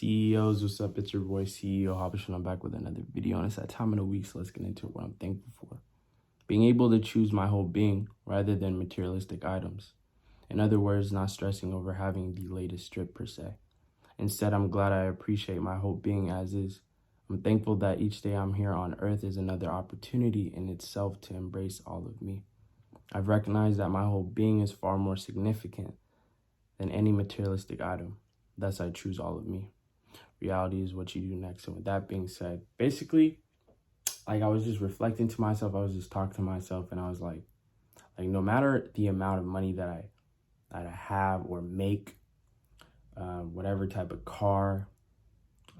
CEOs, what's up? It's your boy CEO Hobbish, and I'm back with another video. And it's that time of the week, so let's get into what I'm thankful for. Being able to choose my whole being rather than materialistic items. In other words, not stressing over having the latest drip per se. Instead, I'm glad I appreciate my whole being as is. I'm thankful that each day I'm here on earth is another opportunity in itself to embrace all of me. I've recognized that my whole being is far more significant than any materialistic item. Thus, I choose all of me. Reality is what you do next. And with that being said, basically, I was just reflecting to myself. I was just talking to myself, and I was like no matter the amount of money that I have or make, whatever type of car,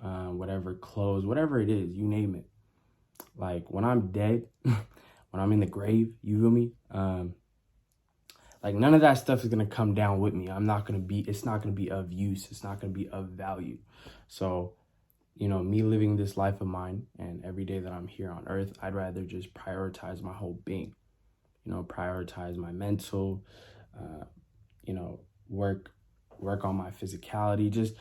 whatever clothes, whatever it is, you name it. Like when I'm dead, when I'm in the grave, you feel me? Like none of that stuff is gonna come down with me. It's not gonna be of use. It's not gonna be of value. So, me living this life of mine and every day that I'm here on earth, I'd rather just prioritize my whole being. Prioritize my mental, work on my physicality, just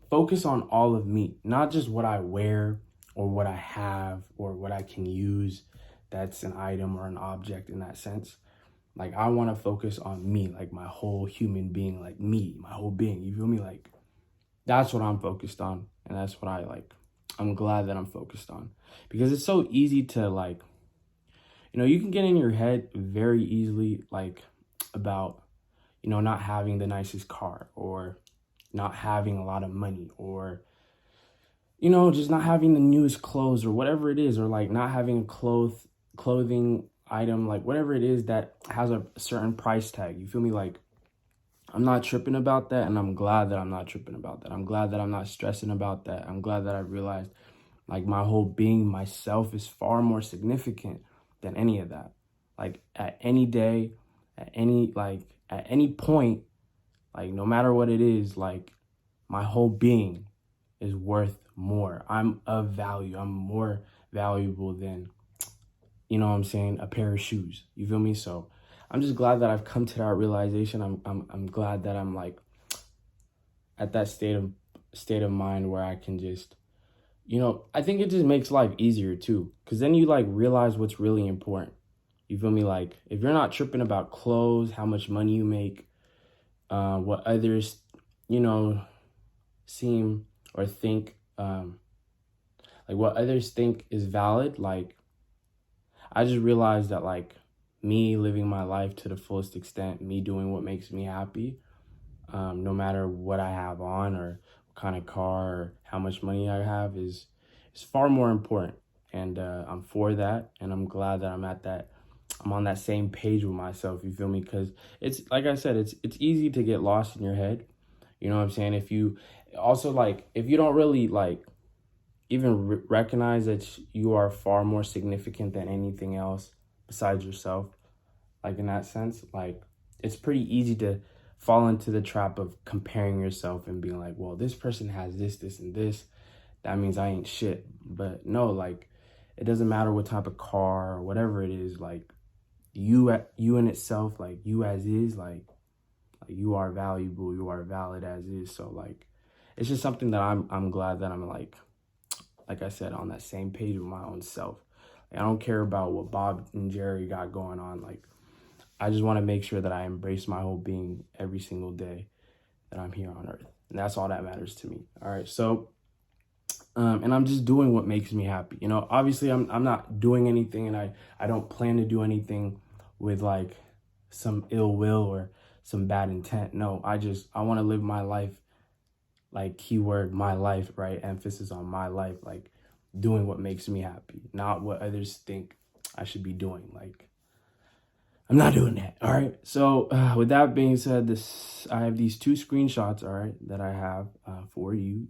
focus on all of me, not just what I wear or what I have or what I can use. That's an item or an object in that sense. Like, I want to focus on me, like my whole human being, like me, my whole being. You feel me? Like, that's what I'm focused on. And that's what I'm glad that I'm focused on. Because it's so easy to, you can get in your head very easily, about, not having the nicest car or not having a lot of money or, just not having the newest clothes or whatever it is, or, not having a clothing item, whatever it is that has a certain price tag. You feel me? I'm not tripping about that, and I'm glad that I'm not tripping about that. I'm glad that I'm not stressing about that. I'm glad that I realized my whole being, myself, is far more significant than any of that. At any day, at any point, no matter what it is, my whole being is worth more. I'm of value. I'm more valuable than, a pair of shoes. You feel me? So I'm just glad that I've come to that realization. I'm glad that I'm at that state of mind where I can just, I think it just makes life easier too. Cause then you realize what's really important. You feel me? If you're not tripping about clothes, how much money you make, what others, seem or think, what others think is valid, I just realized that me living my life to the fullest extent, me doing what makes me happy, no matter what I have on or what kind of car or how much money I have is far more important. And I'm for that, and I'm glad that I'm on that same page with myself. You feel me? Because it's like I said, it's easy to get lost in your head. You know what I'm saying? If you also if you don't really even recognize that you are far more significant than anything else besides yourself, in that sense, it's pretty easy to fall into the trap of comparing yourself and being well, this person has this, this, and this. That means I ain't shit. But no, it doesn't matter what type of car or whatever it is, you in itself, you as is, you are valuable, you are valid as is. So it's just something that I'm glad that I'm like I said, on that same page with my own self. I don't care about what Bob and Jerry got going on. I just want to make sure that I embrace my whole being every single day that I'm here on earth. And that's all that matters to me. All right. So, and I'm just doing what makes me happy. Obviously I'm not doing anything, and I don't plan to do anything with some ill will or some bad intent. No, I want to live my life, keyword my life, right? Emphasis on my life, doing what makes me happy, not what others think I should be doing. I'm not doing that. All right. So with that being said, I have these two screenshots, all right, that I have for you,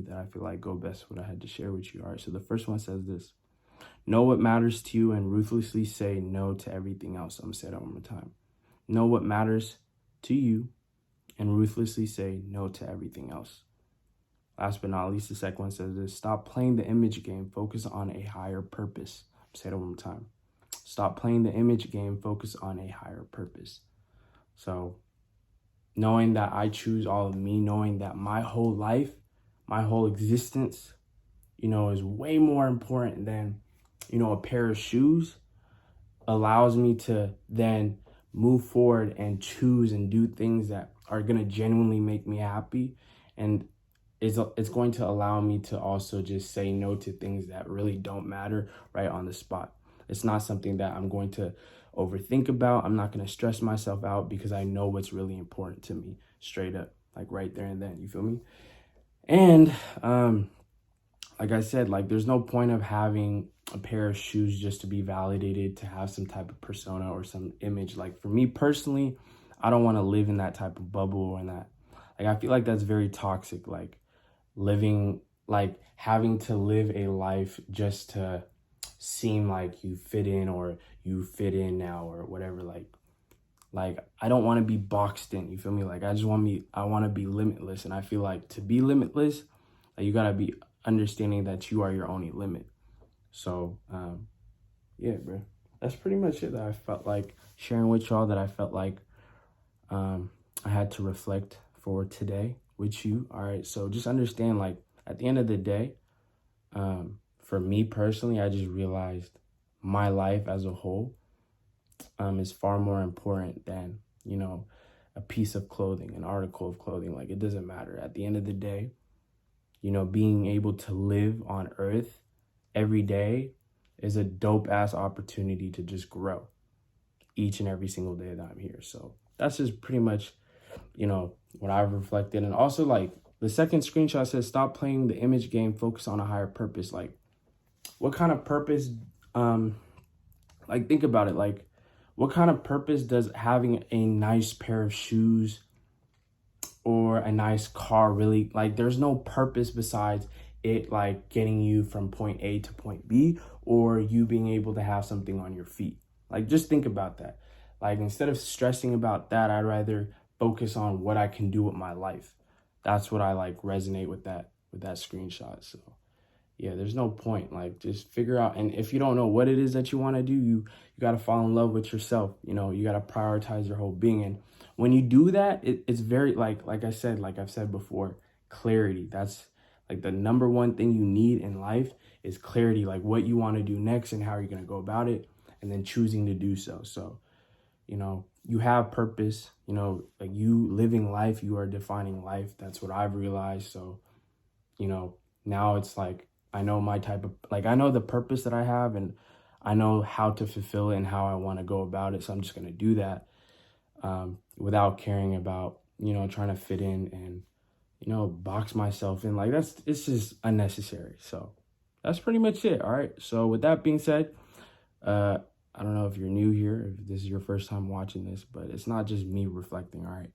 that I feel go best what I had to share with you. All right. So the first one says this: know what matters to you and ruthlessly say no to everything else. I'm gonna say that one more time. Know what matters to you and ruthlessly say no to everything else. Last but not least, the second one says this: stop playing the image game, focus on a higher purpose. Say that one more time. Stop playing the image game, focus on a higher purpose. So knowing that I choose all of me, knowing that my whole life, my whole existence, you know, is way more important than, you know, a pair of shoes, allows me to then move forward and choose and do things that are going to genuinely make me happy. And it's going to allow me to also just say no to things that really don't matter right on the spot. It's not something that I'm going to overthink about. I'm not going to stress myself out because I know what's really important to me straight up, like right there and then. You feel me? And like I said, like there's no point of having a pair of shoes just to be validated, to have some type of persona or some image. Like for me personally, I don't want to live in that type of bubble and that, like, I feel like that's very toxic. Like living, like having to live a life just to seem like you fit in or you fit in now or whatever. Like I don't want to be boxed in. You feel me? Like I want to be limitless. And I feel like to be limitless, like you gotta be understanding that you are your only limit. So yeah, bro, that's pretty much it that I felt like sharing with y'all, that I felt like I had to reflect for today with you. All right, so just understand, like at the end of the day, for me personally, I just realized my life as a whole is far more important than, you know, a piece of clothing, an article of clothing. Like it doesn't matter. At the end of the day, you know, being able to live on earth every day is a dope ass opportunity to just grow each and every single day that I'm here. So that's just pretty much, you know, what I've reflected. And also, like, the second screenshot says, stop playing the image game, focus on a higher purpose. Like, what kind of purpose, like, think about it. Like, what kind of purpose does having a nice pair of shoes or a nice car really, like, there's no purpose besides it, like, getting you from point A to point B, or you being able to have something on your feet. Like, just think about that. Like, instead of stressing about that, I'd rather focus on what I can do with my life. That's what I like resonate with that screenshot. So yeah, there's no point. Like, just figure out, and if you don't know what it is that you want to do, you got to fall in love with yourself. You know, you got to prioritize your whole being. And when you do that, it's very, like I said, like I've said before, clarity. That's like the number one thing you need in life is clarity, like what you want to do next and how you're going to go about it, and then choosing to do so. So, you know, you have purpose, you know, like you living life, you are defining life. That's what I've realized. So, you know, now it's like, I know my type of, like, I know the purpose that I have, and I know how to fulfill it and how I want to go about it. So I'm just going to do that without caring about, you know, trying to fit in and, you know, box myself in. Like, it's just unnecessary. So that's pretty much it. All right. So with that being said, I don't know if you're new here, if this is your first time watching this, but it's not just me reflecting. All right.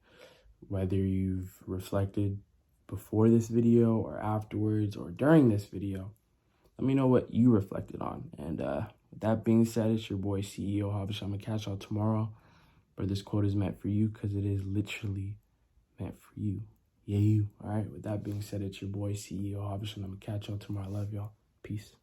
Whether you've reflected before this video or afterwards or during this video, let me know what you reflected on. And with that being said, it's your boy CEO Havish. I'm gonna catch y'all tomorrow, but this quote is meant for you because it is literally meant for you. Yeah, you. All right. With that being said, it's your boy CEO Havish, and I'm gonna catch y'all tomorrow. I love y'all. Peace.